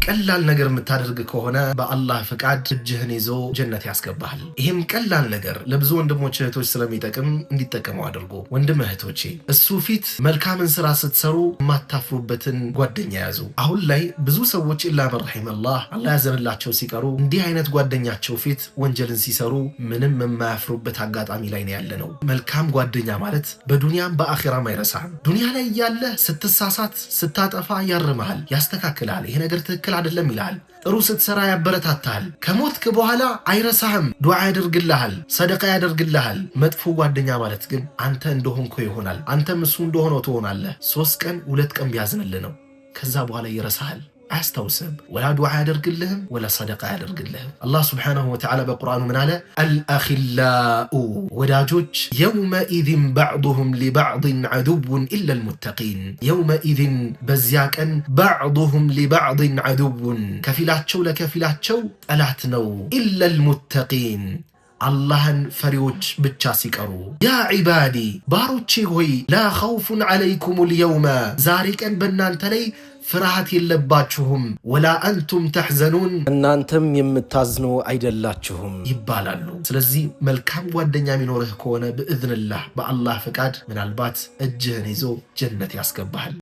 ቀላል ነገር የምታደርግ ከሆነ በአላህ ፍቃድ እጅህን ይዞ ጀነት ያስገባሃል። ይህም ቀላል ነገር ለብዙ ወንድሞች እህቶች ስለሚጠቅም እንዲጠቀሙ አድርጎ። ወንድም እህቶቼ እሱ ፊት መልካምን ስራ ስትሰሩ የማታፍሩበትን ጓደኛ ያዙ። አሁን ላይ ብዙ ሰዎች ኢላ መን ረሒመላህ አላህ ያዘንላቸው ሲቀሩ እንዲህ አይነት ጓደኛቸው ፊት ወንጀልን ሲሰሩ ምንም የማያፍሩበት አጋጣሚ ላይ ነው ያለነው። መልካም ጓደኛ ማለት በዱንያም በአኺራም አይረሳህም። ዱንያ ላይ ያለ ስትሳሳት ስታጠፋ ያርምሃል፣ ያስተካክልሃል። ይሄ ነገር ትክክል አይደለም ይልሃል። ጥሩ ስትሰራ ያበረታታሃል። ከሞትክ በኋላ አይረሳህም፣ ዱዓ ያደርግልሃል፣ ሰደቃ ያደርግልሃል። መጥፎ ጓደኛ ማለት ግን አንተ እንደሆንከው ይሆናል፣ አንተም እሱ እንደሆነው ትሆናለህ። 3 ቀን 2 ቀን ቢያዝንልህ ነው። ከዛ በኋላ ይረሳሃል፣ አያስታውስም፣ ወላ ዱዓ ያደርግልህም ወላ ሰደቃ ያደርግልህም። አላህ ስብሓነሁ ወተዓላ በቁርአኑ ምን አለ? አልአኺላኡ ወዳጆች የውመኢዝን ባዕዱሁም ሊባዕድን ዐዱውን ኢላ ልሙተቂን። የውመኢዝን በዚያ ቀን ባዕዱሁም ሊባዕድን ዐዱውን ከፊላቸው ለከፊላቸው ጠላት ነው። ኢላ ልሙተቂን አላህን ፈሪዎች ብቻ ሲቀሩ። ያ ዒባዲ ባሮቼ ሆይ ላ ኸውፉን ዐለይኩም ልየውመ ዛሬ ቀን በእናንተ ላይ ፍርሃት የለባችሁም፣ ወላ አንቱም ተሕዘኑን እናንተም የምታዝኑ አይደላችሁም ይባላሉ። ስለዚህ መልካም ጓደኛ የሚኖርህ ከሆነ ብኢዝንላህ በአላህ ፍቃድ ምናልባት እጅህን ይዞ ጀነት ያስገባሃል።